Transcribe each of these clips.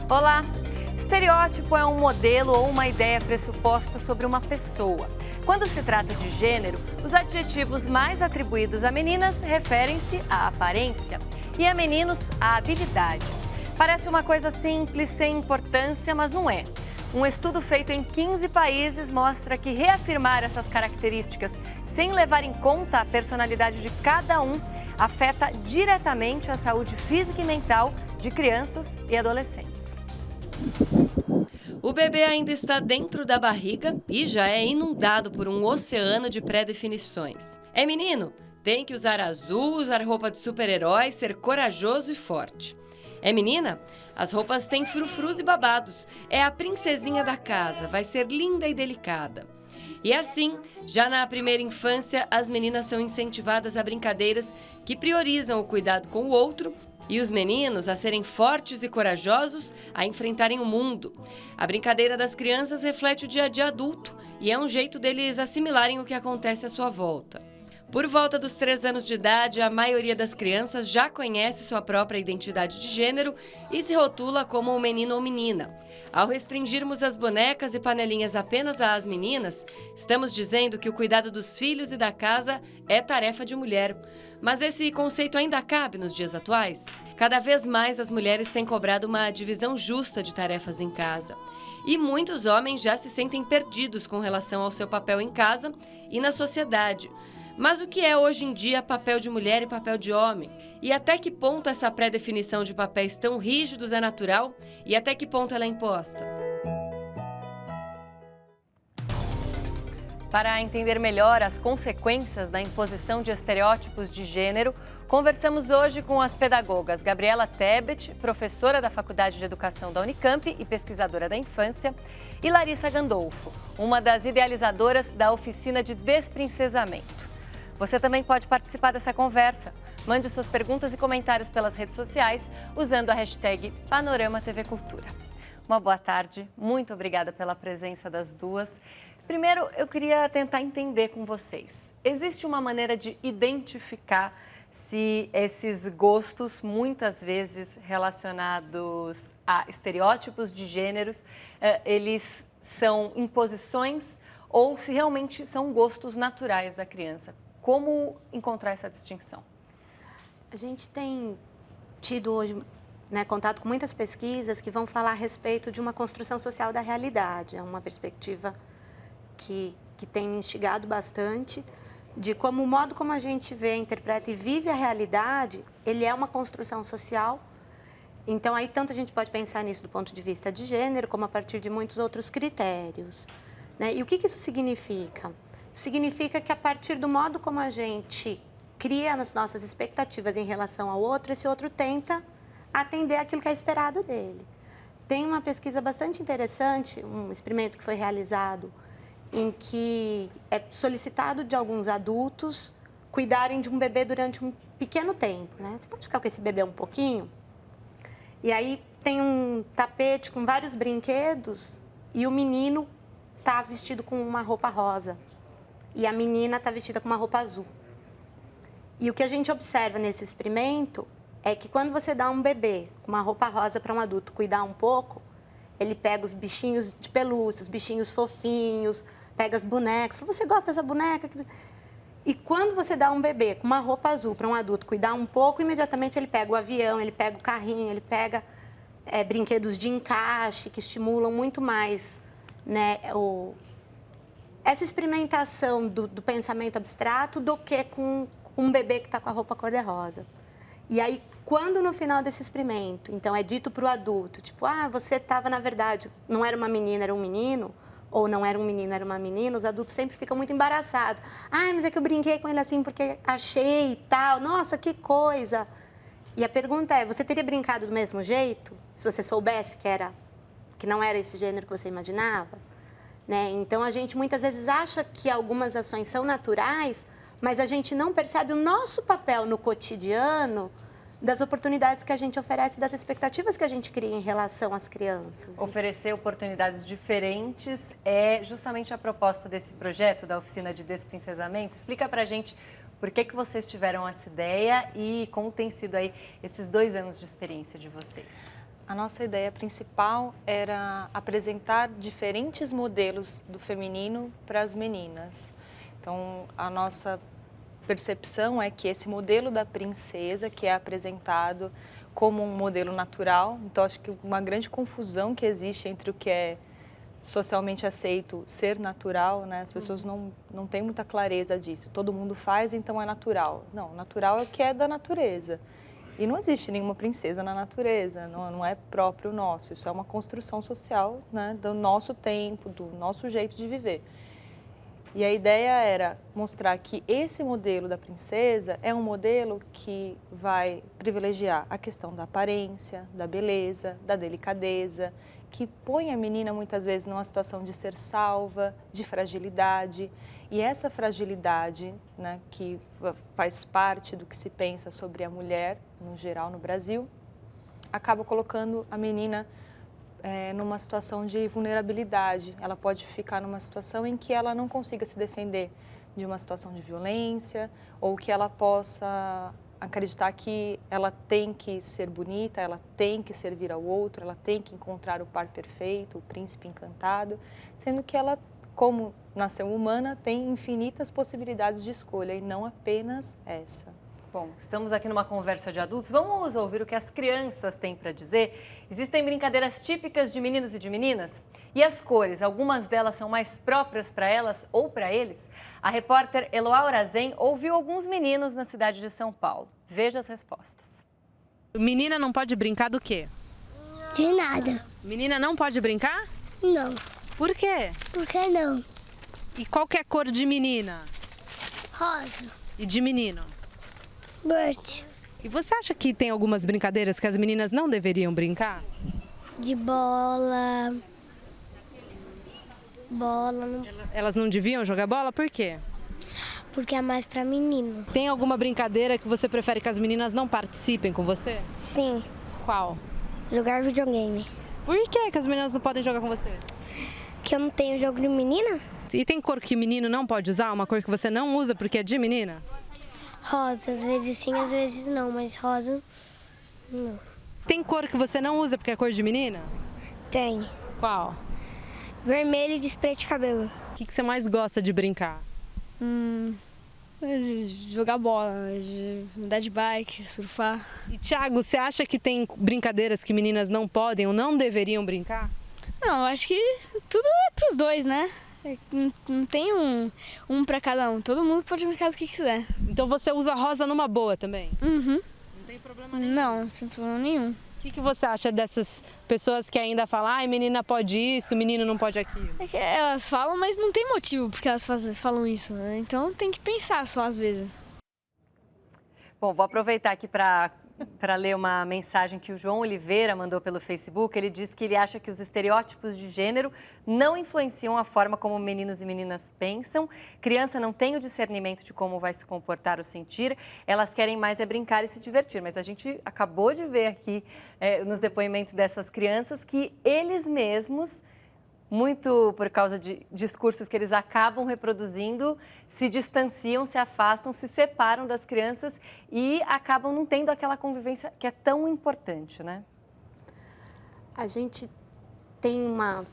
Olá! Estereótipo é um modelo ou uma ideia pressuposta sobre uma pessoa. Quando se trata de gênero, os adjetivos mais atribuídos a meninas referem-se à aparência e a meninos à habilidade. Parece uma coisa simples, sem importância, mas não é. Um estudo feito em 15 países mostra que reafirmar essas características sem levar em conta a personalidade de cada um afeta diretamente a saúde física e mental de crianças e adolescentes. O bebê ainda está dentro da barriga e já é inundado por um oceano de pré-definições. É menino? Tem que usar azul, usar roupa de super-herói, ser corajoso e forte. É menina? As roupas têm frufrus e babados. É a princesinha da casa, vai ser linda e delicada. E assim, já na primeira infância, as meninas são incentivadas a brincadeiras que priorizam o cuidado com o outro e os meninos a serem fortes e corajosos, a enfrentarem o mundo. A brincadeira das crianças reflete o dia a dia adulto e é um jeito deles assimilarem o que acontece à sua volta. Por volta dos 3 anos de idade, a maioria das crianças já conhece sua própria identidade de gênero e se rotula como um menino ou menina. Ao restringirmos as bonecas e panelinhas apenas às meninas, estamos dizendo que o cuidado dos filhos e da casa é tarefa de mulher. Mas esse conceito ainda cabe nos dias atuais? Cada vez mais as mulheres têm cobrado uma divisão justa de tarefas em casa. E muitos homens já se sentem perdidos com relação ao seu papel em casa e na sociedade. Mas o que é hoje em dia papel de mulher e papel de homem? E até que ponto essa pré-definição de papéis tão rígidos é natural? E até que ponto ela é imposta? Para entender melhor as consequências da imposição de estereótipos de gênero, conversamos hoje com as pedagogas Gabriela Tebet, professora da Faculdade de Educação da Unicamp e pesquisadora da infância, e Larissa Gandolfo, uma das idealizadoras da oficina de desprincesamento. Você também pode participar dessa conversa. Mande suas perguntas e comentários pelas redes sociais usando a hashtag Panorama TV Cultura. Uma boa tarde, muito obrigada pela presença das duas. Primeiro, eu queria tentar entender com vocês. Existe uma maneira de identificar se esses gostos, muitas vezes relacionados a estereótipos de gêneros, eles são imposições ou se realmente são gostos naturais da criança? Como encontrar essa distinção? A gente tem tido hoje, contato com muitas pesquisas que vão falar a respeito de uma construção social da realidade. É uma perspectiva que tem me instigado bastante, de como o modo como a gente vê, interpreta e vive a realidade, ele é uma construção social. Então, aí tanto a gente pode pensar nisso do ponto de vista de gênero, como a partir de muitos outros critérios. E o que isso significa? Significa que a partir do modo como a gente cria as nossas expectativas em relação ao outro, esse outro tenta atender aquilo que é esperado dele. Tem uma pesquisa bastante interessante, um experimento que foi realizado, em que é solicitado de alguns adultos cuidarem de um bebê durante um pequeno tempo. Você pode ficar com esse bebê um pouquinho? E aí tem um tapete com vários brinquedos e o menino está vestido com uma roupa rosa. E a menina está vestida com uma roupa azul. E o que a gente observa nesse experimento é que quando você dá um bebê com uma roupa rosa para um adulto cuidar um pouco, ele pega os bichinhos de pelúcia, os bichinhos fofinhos, pega as bonecas, fala, você gosta dessa boneca? E quando você dá um bebê com uma roupa azul para um adulto cuidar um pouco, imediatamente ele pega o avião, ele pega o carrinho, ele pega brinquedos de encaixe que estimulam muito mais essa experimentação do pensamento abstrato do que com um bebê que está com a roupa cor-de-rosa. E aí, quando no final desse experimento, então é dito para o adulto, tipo, você estava, na verdade, não era uma menina, era um menino, ou não era um menino, era uma menina, os adultos sempre ficam muito embaraçados. Mas é que eu brinquei com ele assim porque achei e tal, nossa, que coisa. E a pergunta é, você teria brincado do mesmo jeito, se você soubesse que não era esse gênero que você imaginava? Então, a gente muitas vezes acha que algumas ações são naturais, mas a gente não percebe o nosso papel no cotidiano das oportunidades que a gente oferece, das expectativas que a gente cria em relação às crianças. Oferecer oportunidades diferentes é justamente a proposta desse projeto da Oficina de Desprincesamento. Explica pra gente por que vocês tiveram essa ideia e como tem sido aí esses 2 anos de experiência de vocês. A nossa ideia principal era apresentar diferentes modelos do feminino para as meninas. Então, a nossa percepção é que esse modelo da princesa, que é apresentado como um modelo natural, então acho que uma grande confusão que existe entre o que é socialmente aceito ser natural, né? As pessoas não têm muita clareza disso. Todo mundo faz, então é natural. Não, natural é o que é da natureza. E não existe nenhuma princesa na natureza, não é próprio nosso. Isso é uma construção social, né, do nosso tempo, do nosso jeito de viver. E a ideia era mostrar que esse modelo da princesa é um modelo que vai privilegiar a questão da aparência, da beleza, da delicadeza, que põe a menina muitas vezes numa situação de ser salva, de fragilidade. E essa fragilidade, né, que faz parte do que se pensa sobre a mulher, no geral, no Brasil, acaba colocando a menina numa situação de vulnerabilidade. Ela pode ficar numa situação em que ela não consiga se defender de uma situação de violência, ou que ela possa acreditar que ela tem que ser bonita, ela tem que servir ao outro, ela tem que encontrar o par perfeito, o príncipe encantado, sendo que ela, como nação humana, tem infinitas possibilidades de escolha e não apenas essa. Bom, estamos aqui numa conversa de adultos, vamos ouvir o que as crianças têm para dizer. Existem brincadeiras típicas de meninos e de meninas? E as cores, algumas delas são mais próprias para elas ou para eles? A repórter Eloá Orazen ouviu alguns meninos na cidade de São Paulo. Veja as respostas. Menina não pode brincar do quê? De nada. Menina não pode brincar? Não. Por quê? Por que não? E qual que é a cor de menina? Rosa. E de menino? Verde. E você acha que tem algumas brincadeiras que as meninas não deveriam brincar? De bola. Bola. Elas não deviam jogar bola? Por quê? Porque é mais pra menino. Tem alguma brincadeira que você prefere que as meninas não participem com você? Sim. Qual? Jogar videogame. Por que as meninas não podem jogar com você? Que eu não tenho jogo de menina? E tem cor que menino não pode usar? Uma cor que você não usa porque é de menina? Rosa, às vezes sim, às vezes não, mas rosa não. Tem cor que você não usa porque é cor de menina? Tem. Qual? Vermelho de spray de cabelo. O que você mais gosta de brincar? Jogar bola, andar de bike, surfar. E Thiago, você acha que tem brincadeiras que meninas não podem ou não deveriam brincar? Não, eu acho que tudo é pros dois, né? Não tem um pra cada um. Todo mundo pode brincar do que quiser. Então você usa rosa numa boa também? Uhum. Não tem problema nenhum? Não, sem problema nenhum. O que você acha dessas pessoas que ainda falam, ai, menina pode isso, menino não pode aquilo? É que elas falam, mas não tem motivo porque elas falam isso, né? Então tem que pensar só às vezes. Bom, vou aproveitar aqui para ler uma mensagem que o João Oliveira mandou pelo Facebook. Ele diz que ele acha que os estereótipos de gênero não influenciam a forma como meninos e meninas pensam. Criança não tem o discernimento de como vai se comportar ou sentir. Elas querem mais é brincar e se divertir. Mas a gente acabou de ver aqui nos depoimentos dessas crianças que eles mesmos, muito por causa de discursos que eles acabam reproduzindo, se distanciam, se afastam, se separam das crianças e acabam não tendo aquela convivência que é tão importante, né? A gente tem uma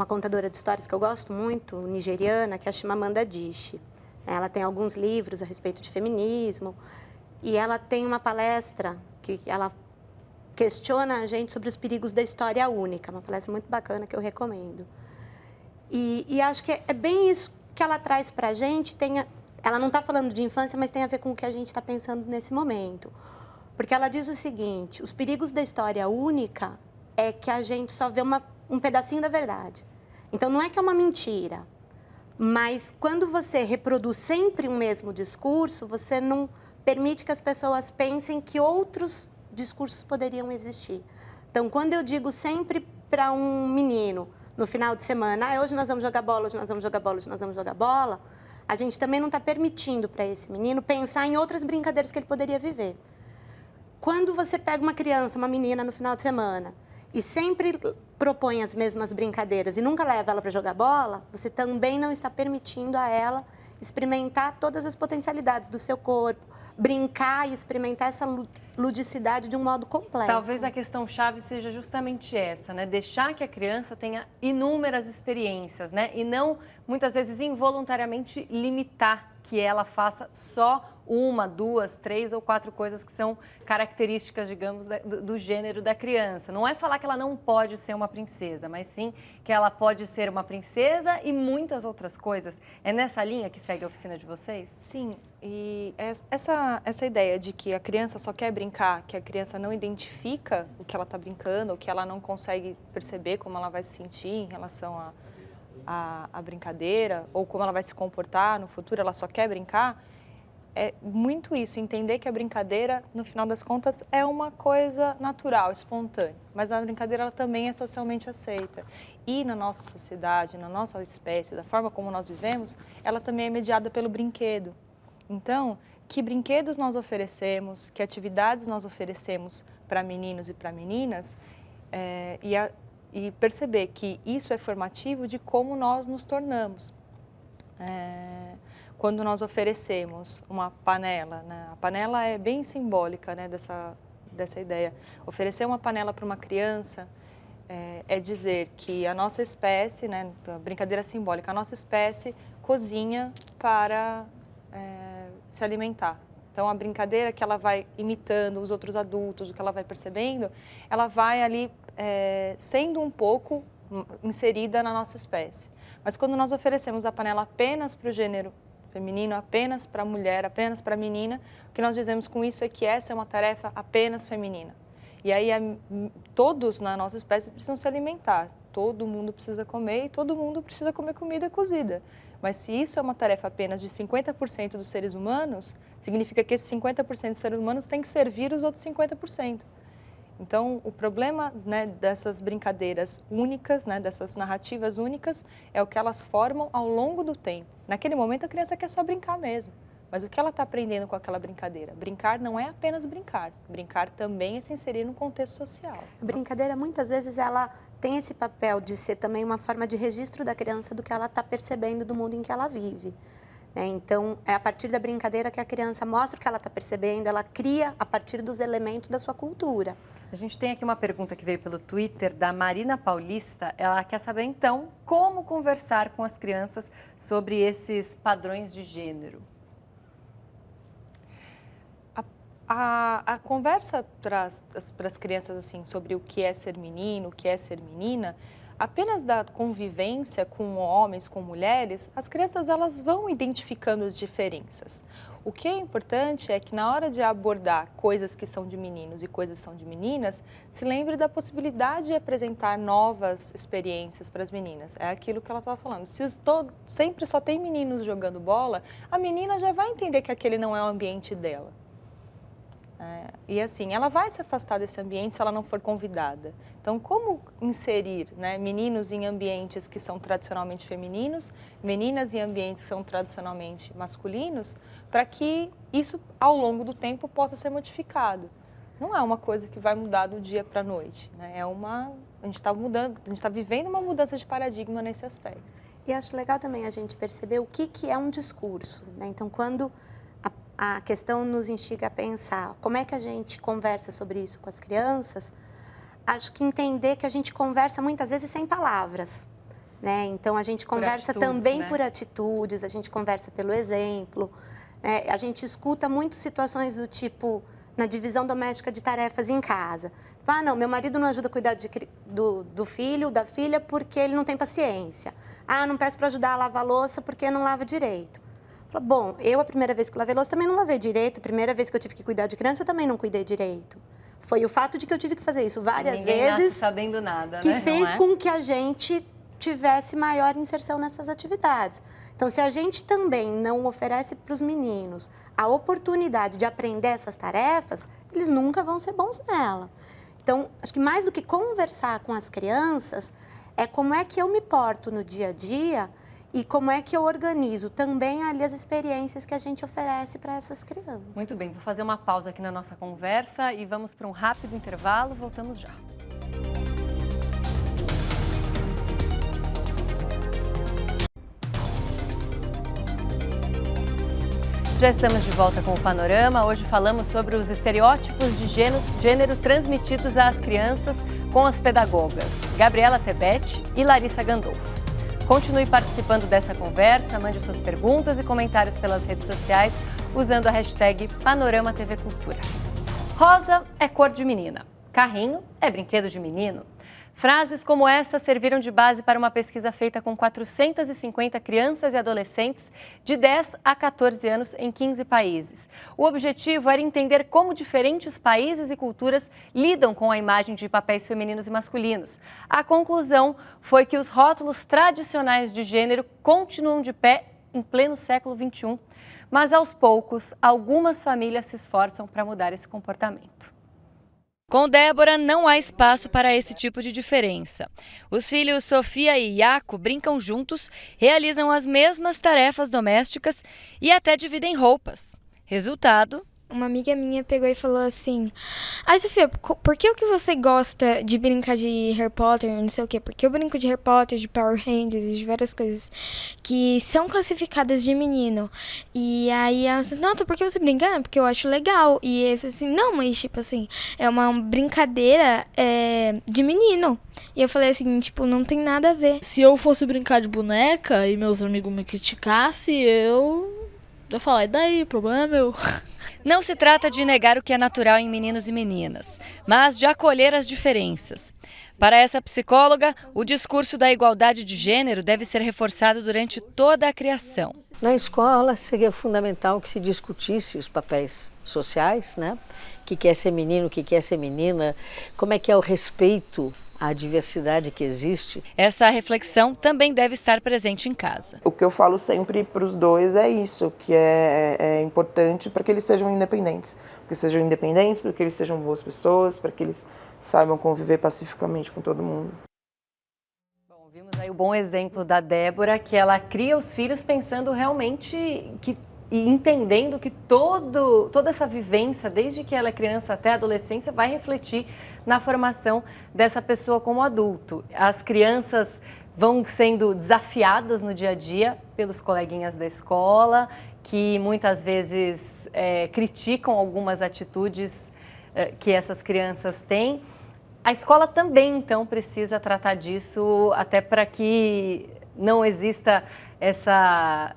contadora de histórias que eu gosto muito, nigeriana, que é a Chimamanda Adichie. Ela tem alguns livros a respeito de feminismo e ela tem uma palestra que ela questiona a gente sobre os perigos da história única, uma palestra muito bacana que eu recomendo. E acho que é bem isso que ela traz para a gente. Ela não está falando de infância, mas tem a ver com o que a gente está pensando nesse momento. Porque ela diz o seguinte, os perigos da história única é que a gente só vê um pedacinho da verdade. Então, não é que é uma mentira, mas quando você reproduz sempre o mesmo discurso, você não permite que as pessoas pensem que outros discursos poderiam existir. Então, quando eu digo sempre para um menino, no final de semana, hoje nós vamos jogar bola, hoje nós vamos jogar bola, hoje nós vamos jogar bola, a gente também não está permitindo para esse menino pensar em outras brincadeiras que ele poderia viver. Quando você pega uma criança, uma menina no final de semana, e sempre propõe as mesmas brincadeiras e nunca leva ela para jogar bola, você também não está permitindo a ela experimentar todas as potencialidades do seu corpo, brincar e experimentar ludicidade de um modo completo. Talvez a questão chave seja justamente essa, né? Deixar que a criança tenha inúmeras experiências, né? E não, muitas vezes, involuntariamente limitar que ela faça só 1, 2, 3 ou 4 coisas que são características, digamos, do gênero da criança. Não é falar que ela não pode ser uma princesa, mas sim que ela pode ser uma princesa e muitas outras coisas. É nessa linha que segue a oficina de vocês? Sim, e essa ideia de que a criança só quer brincar, que a criança não identifica o que ela está brincando, ou que ela não consegue perceber como ela vai se sentir em relação à brincadeira, ou como ela vai se comportar no futuro, ela só quer brincar, é muito isso, entender que a brincadeira, no final das contas, é uma coisa natural, espontânea, mas a brincadeira ela também é socialmente aceita. E na nossa sociedade, na nossa espécie, da forma como nós vivemos, ela também é mediada pelo brinquedo. Então, que brinquedos nós oferecemos, que atividades nós oferecemos para meninos e para meninas, e perceber que isso é formativo de como nós nos tornamos. Quando nós oferecemos uma panela, né? A panela é bem simbólica, né, dessa ideia. Oferecer uma panela para uma criança é dizer que a nossa espécie, né, a brincadeira simbólica, a nossa espécie cozinha para se alimentar. Então, a brincadeira que ela vai imitando os outros adultos, o que ela vai percebendo, ela vai ali sendo um pouco inserida na nossa espécie. Mas quando nós oferecemos a panela apenas para o gênero feminino, apenas para a mulher, apenas para a menina, o que nós dizemos com isso é que essa é uma tarefa apenas feminina. E aí todos na nossa espécie precisam se alimentar, todo mundo precisa comer e todo mundo precisa comer comida cozida. Mas se isso é uma tarefa apenas de 50% dos seres humanos, significa que esses 50% dos seres humanos têm que servir os outros 50%. Então, o problema, né, dessas brincadeiras únicas, né, dessas narrativas únicas, é o que elas formam ao longo do tempo. Naquele momento, a criança quer só brincar mesmo. Mas o que ela está aprendendo com aquela brincadeira? Brincar não é apenas brincar. Brincar também é se inserir no contexto social. A brincadeira, muitas vezes, ela tem esse papel de ser também uma forma de registro da criança do que ela está percebendo do mundo em que ela vive. Então, é a partir da brincadeira que a criança mostra o que ela está percebendo, ela cria a partir dos elementos da sua cultura. A gente tem aqui uma pergunta que veio pelo Twitter da Marina Paulista. Ela quer saber, então, como conversar com as crianças sobre esses padrões de gênero. A conversa para as crianças assim, sobre o que é ser menino, o que é ser menina, apenas da convivência com homens, com mulheres, as crianças elas vão identificando as diferenças. O que é importante é que na hora de abordar coisas que são de meninos e coisas que são de meninas, se lembre da possibilidade de apresentar novas experiências para as meninas. É aquilo que ela estava falando. Se sempre só tem meninos jogando bola, a menina já vai entender que aquele não é o ambiente dela. E assim, ela vai se afastar desse ambiente se ela não for convidada. Então, como inserir, né, meninos em ambientes que são tradicionalmente femininos, meninas em ambientes que são tradicionalmente masculinos, para que isso, ao longo do tempo, possa ser modificado. Não é uma coisa que vai mudar do dia para a noite, né? A gente está mudando, a gente está vivendo uma mudança de paradigma nesse aspecto. E acho legal também a gente perceber o que é um discurso, né? Então, quando a questão nos instiga a pensar como é que a gente conversa sobre isso com as crianças, acho que entender que a gente conversa muitas vezes sem palavras, né? Então, a gente conversa também, né, por atitudes, a gente conversa pelo exemplo, né? A gente escuta muito situações do tipo, na divisão doméstica de tarefas em casa. Ah, não, meu marido não ajuda a cuidar do filho, da filha, porque ele não tem paciência. Ah, não peço para ajudar a lavar a louça porque não lava direito. Bom, a primeira vez que lavei louça também não lavei direito, a primeira vez que eu tive que cuidar de criança eu também não cuidei direito. Foi o fato de que eu tive que fazer isso várias vezes, nasce sabendo nada, que né? fez com que a gente tivesse maior inserção nessas atividades. Então, se a gente também não oferece para os meninos a oportunidade de aprender essas tarefas, eles nunca vão ser bons nela. Então, acho que mais do que conversar com as crianças, é como é que eu me porto no dia a dia e como é que eu organizo também ali as experiências que a gente oferece para essas crianças. Muito bem, vou fazer uma pausa aqui na nossa conversa e vamos para um rápido intervalo, voltamos já. já estamos de volta com o Panorama. Hoje falamos sobre os estereótipos de gênero transmitidos às crianças com as pedagogas Gabriela Tebet e Larissa Gandolfo. Continue participando dessa conversa, mande suas perguntas e comentários pelas redes sociais usando a hashtag Panorama TV Cultura. Rosa é cor de menina, carrinho é brinquedo de menino. Frases como essa serviram de base para uma pesquisa feita com 450 crianças e adolescentes de 10 a 14 anos em 15 países. O objetivo era entender como diferentes países e culturas lidam com a imagem de papéis femininos e masculinos. A conclusão foi que os rótulos tradicionais de gênero continuam de pé em pleno século XXI, mas aos poucos, algumas famílias se esforçam para mudar esse comportamento. Com Débora, não há espaço para esse tipo de diferença. Os filhos Sofia e Iaco brincam juntos, realizam as mesmas tarefas domésticas e até dividem roupas. Resultado... Uma amiga minha pegou e falou assim: ai, Sofia, por que o que você gosta de brincar de Harry Potter, não sei o quê? Porque eu brinco de Harry Potter, de Power Rangers e de várias coisas que são classificadas de menino. E aí ela disse: nossa, por que você brinca? Ah, porque eu acho legal. E eu falei assim: não, mas tipo assim, é uma brincadeira de menino. E eu falei assim, tipo, não tem nada a ver. Se eu fosse brincar de boneca e meus amigos me criticassem, eu ia falar: e daí? O problema é meu. Não se trata de negar o que é natural em meninos e meninas, mas de acolher as diferenças. Para essa psicóloga, o discurso da igualdade de gênero deve ser reforçado durante toda a criação. Na escola seria fundamental que se discutisse os papéis sociais, né? O que é ser menino, o que é ser menina, como é que é o respeito à diversidade que existe. Essa reflexão também deve estar presente em casa. O que eu falo sempre para os dois é isso, que é importante para que eles sejam independentes. Para que eles sejam boas pessoas, para que eles saibam conviver pacificamente com todo mundo. Bom, vimos aí o bom exemplo da Débora, que ela cria os filhos pensando realmente e entendendo que toda essa vivência, desde que ela é criança até a adolescência, vai refletir na formação dessa pessoa como adulto. As crianças vão sendo desafiadas no dia a dia pelos coleguinhas da escola, que muitas vezes criticam algumas atitudes que essas crianças têm. A escola também, então, precisa tratar disso, até para que não exista essa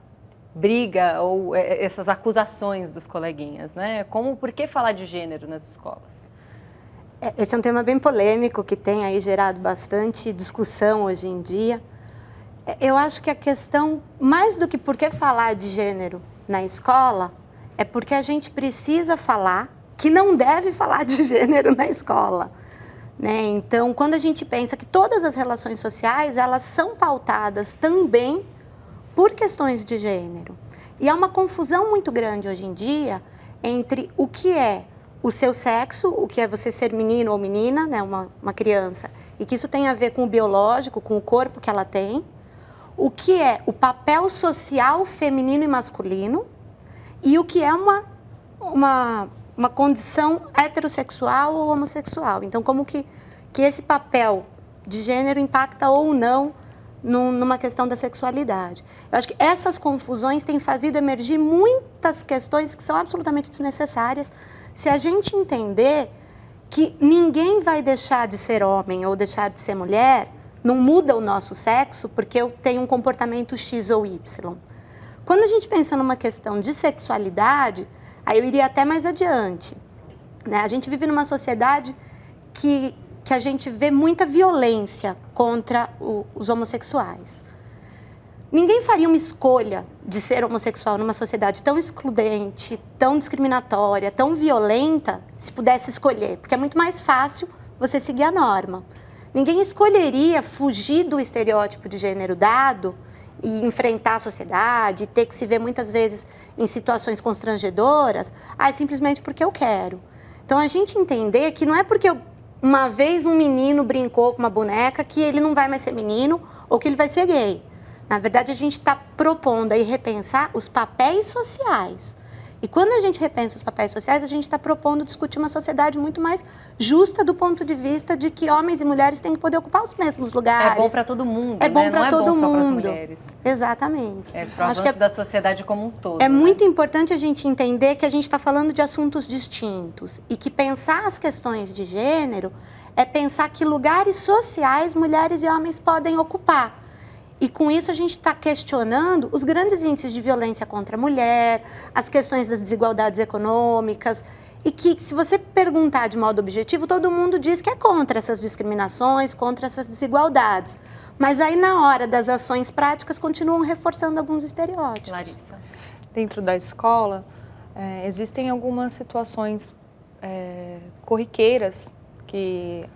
briga ou essas acusações dos coleguinhas, né? Por que falar de gênero nas escolas? Esse é um tema bem polêmico que tem aí gerado bastante discussão hoje em dia. Eu acho que a questão, mais do que por que falar de gênero na escola, é porque a gente precisa falar que não deve falar de gênero na escola, né? Então, quando a gente pensa que todas as relações sociais, elas são pautadas também por questões de gênero. E há uma confusão muito grande hoje em dia entre o que é o seu sexo, o que é você ser menino ou menina, né, uma criança, e que isso tem a ver com o biológico, com o corpo que ela tem, o que é o papel social feminino e masculino, e o que é uma condição heterossexual ou homossexual. Então, como que esse papel de gênero impacta ou não numa questão da sexualidade. Eu acho que essas confusões têm fazido emergir muitas questões que são absolutamente desnecessárias se a gente entender que ninguém vai deixar de ser homem ou deixar de ser mulher, não muda o nosso sexo porque eu tenho um comportamento X ou Y. Quando a gente pensa numa questão de sexualidade, aí eu iria até mais adiante, né? A gente vive numa sociedade que a gente vê muita violência contra os homossexuais. Ninguém faria uma escolha de ser homossexual numa sociedade tão excludente, tão discriminatória, tão violenta, se pudesse escolher, porque é muito mais fácil você seguir a norma. Ninguém escolheria fugir do estereótipo de gênero dado e enfrentar a sociedade, e ter que se ver muitas vezes em situações constrangedoras, simplesmente porque eu quero. Então, a gente entender que não é porque uma vez um menino brincou com uma boneca que ele não vai mais ser menino ou que ele vai ser gay. Na verdade, a gente está propondo aí repensar os papéis sociais E quando a gente repensa os papéis sociais, a gente está propondo discutir uma sociedade muito mais justa do ponto de vista de que homens e mulheres têm que poder ocupar os mesmos lugares. É bom para todo mundo, É bom né? para todo Não é bom só para as mundo. mulheres. Exatamente. É para o avanço da sociedade como um todo. É muito importante a gente entender que a gente está falando de assuntos distintos e que pensar as questões de gênero é pensar que lugares sociais mulheres e homens podem ocupar. E com isso a gente está questionando os grandes índices de violência contra a mulher, as questões das desigualdades econômicas, e que, se você perguntar de modo objetivo, todo mundo diz que é contra essas discriminações, contra essas desigualdades. Mas aí, na hora das ações práticas, continuam reforçando alguns estereótipos. Larissa. Dentro da escola, existem algumas situações corriqueiras que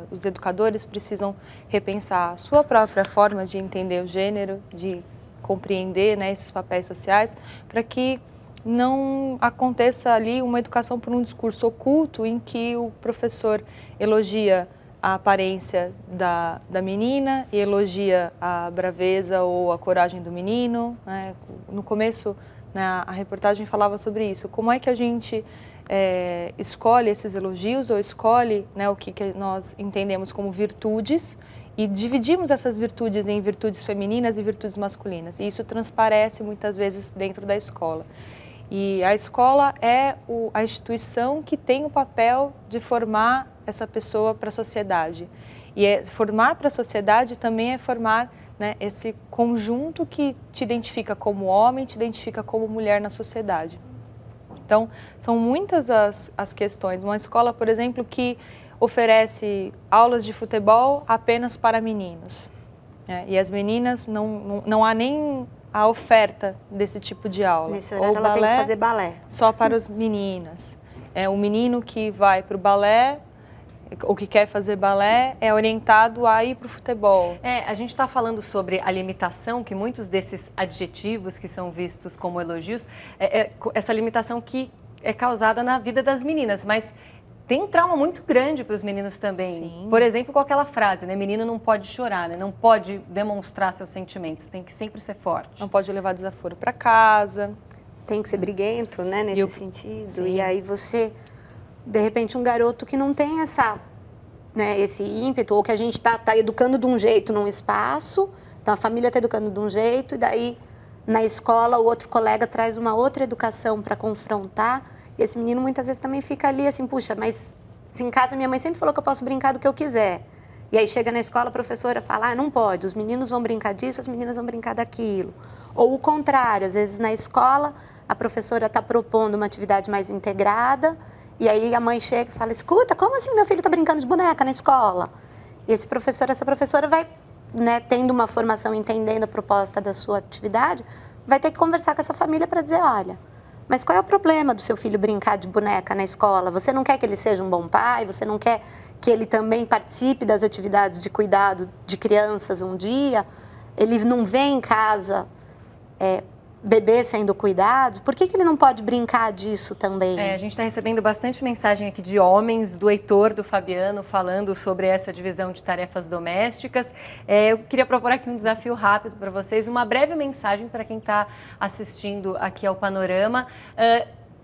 os educadores precisam repensar a sua própria forma de entender o gênero, de compreender, né, esses papéis sociais, para que não aconteça ali uma educação por um discurso oculto em que o professor elogia a aparência da menina e elogia a braveza ou a coragem do menino, né? No começo, né, a reportagem falava sobre isso. Como é que a gente escolhe esses elogios ou escolhe, né, o que nós entendemos como virtudes e dividimos essas virtudes em virtudes femininas e virtudes masculinas. E isso transparece muitas vezes dentro da escola. E a escola é a instituição que tem o papel de formar essa pessoa para a sociedade. E formar para a sociedade também é formar, né, esse conjunto que te identifica como homem, te identifica como mulher na sociedade. Então, são muitas as questões. Uma escola, por exemplo, que oferece aulas de futebol apenas para meninos. E as meninas, não há nem a oferta desse tipo de aula. Nesse horário ela tem que fazer balé. Só para as meninas. O menino que vai para o balé, ou que quer fazer balé, é orientado a ir para o futebol. A gente está falando sobre a limitação, que muitos desses adjetivos que são vistos como elogios, essa limitação que é causada na vida das meninas, mas tem um trauma muito grande para os meninos também. Sim. Por exemplo, com aquela frase, né? Menino não pode chorar, né? Não pode demonstrar seus sentimentos, tem que sempre ser forte. Não pode levar desaforo para casa. Tem que ser briguento, né, nesse sentido. Sim. E aí você, de repente, um garoto que não tem esse ímpeto, ou que a gente está educando de um jeito num espaço, então a família está educando de um jeito, e daí na escola o outro colega traz uma outra educação para confrontar, e esse menino muitas vezes também fica ali assim, puxa, mas se em casa minha mãe sempre falou que eu posso brincar do que eu quiser. E aí chega na escola, a professora fala, não pode, os meninos vão brincar disso, as meninas vão brincar daquilo. Ou o contrário, às vezes na escola a professora está propondo uma atividade mais integrada, e aí a mãe chega e fala, escuta, como assim meu filho está brincando de boneca na escola? E esse professor, essa professora vai, né, tendo uma formação, entendendo a proposta da sua atividade, vai ter que conversar com essa família para dizer, olha, mas qual é o problema do seu filho brincar de boneca na escola? Você não quer que ele seja um bom pai? Você não quer que ele também participe das atividades de cuidado de crianças um dia? Ele não vê em casa bebê sendo cuidados? Por que ele não pode brincar disso também? A gente está recebendo bastante mensagem aqui de homens, do Heitor, do Fabiano, falando sobre essa divisão de tarefas domésticas. Eu queria propor aqui um desafio rápido para vocês, uma breve mensagem para quem está assistindo aqui ao Panorama.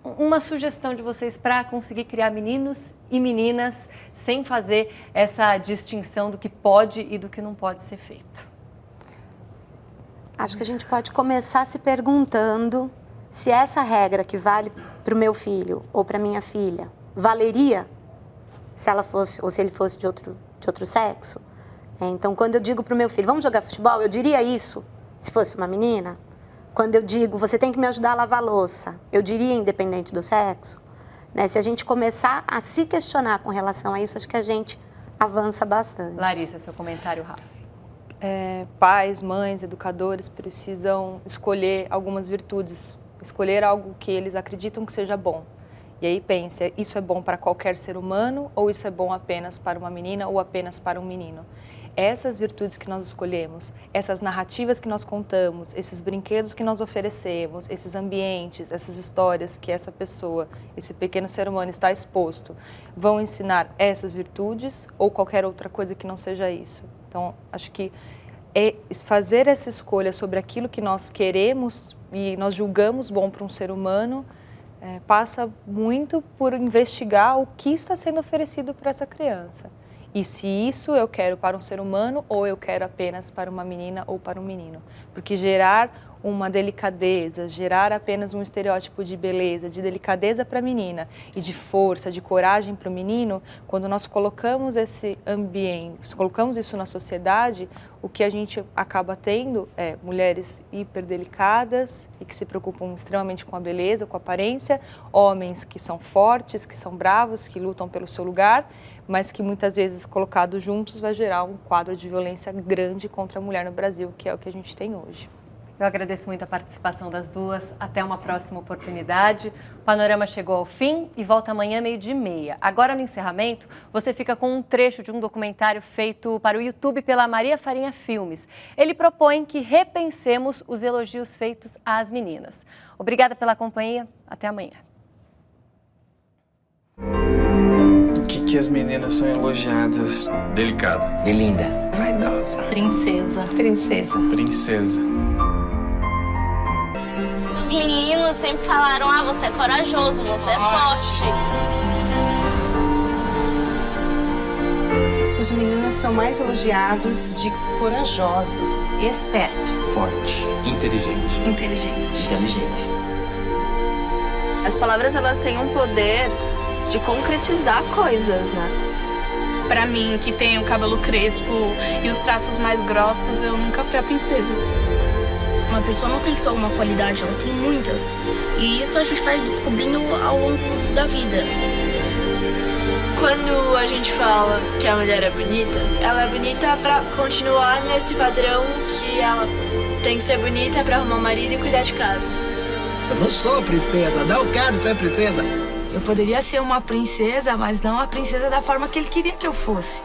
Uma sugestão de vocês para conseguir criar meninos e meninas sem fazer essa distinção do que pode e do que não pode ser feito. Acho que a gente pode começar se perguntando se essa regra que vale para o meu filho ou para minha filha valeria se ela fosse ou se ele fosse de outro sexo. Então, quando eu digo para o meu filho, vamos jogar futebol, eu diria isso se fosse uma menina. Quando eu digo, você tem que me ajudar a lavar a louça, eu diria independente do sexo. Né? Se a gente começar a se questionar com relação a isso, acho que a gente avança bastante. Larissa, seu comentário rápido. Pais, mães, educadores precisam escolher algumas virtudes, escolher algo que eles acreditam que seja bom. E aí pense, isso é bom para qualquer ser humano ou isso é bom apenas para uma menina ou apenas para um menino? Essas virtudes que nós escolhemos, essas narrativas que nós contamos, esses brinquedos que nós oferecemos, esses ambientes, essas histórias que essa pessoa, esse pequeno ser humano está exposto, vão ensinar essas virtudes ou qualquer outra coisa que não seja isso? Então, acho que fazer essa escolha sobre aquilo que nós queremos e nós julgamos bom para um ser humano passa muito por investigar o que está sendo oferecido para essa criança. E se isso eu quero para um ser humano ou eu quero apenas para uma menina ou para um menino. Porque gerar uma delicadeza, gerar apenas um estereótipo de beleza, de delicadeza para a menina e de força, de coragem para o menino, quando nós colocamos esse ambiente, colocamos isso na sociedade, o que a gente acaba tendo é mulheres hiperdelicadas e que se preocupam extremamente com a beleza, com a aparência, homens que são fortes, que são bravos, que lutam pelo seu lugar, mas que muitas vezes colocados juntos vai gerar um quadro de violência grande contra a mulher no Brasil, que é o que a gente tem hoje. Eu agradeço muito a participação das duas. Até uma próxima oportunidade. O Panorama chegou ao fim e volta amanhã 12h30. Agora, no encerramento, você fica com um trecho de um documentário feito para o YouTube pela Maria Farinha Filmes. Ele propõe que repensemos os elogios feitos às meninas. Obrigada pela companhia. Até amanhã. Do que as meninas são elogiadas? Delicada. De linda. Vaidosa. Princesa. Princesa. Princesa. Os meninos sempre falaram, você é corajoso, você é forte. Os meninos são mais elogiados de corajosos. Esperto. Forte. Inteligente. Inteligente. As palavras, elas têm um poder de concretizar coisas, né? Pra mim, que tem o cabelo crespo e os traços mais grossos, eu nunca fui a princesa. Uma pessoa não tem só uma qualidade, ela tem muitas. E isso a gente vai descobrindo ao longo da vida. Quando a gente fala que a mulher é bonita, ela é bonita pra continuar nesse padrão que ela tem que ser bonita pra arrumar um marido e cuidar de casa. Eu não sou princesa, não quero ser princesa. Eu poderia ser uma princesa, mas não a princesa da forma que ele queria que eu fosse.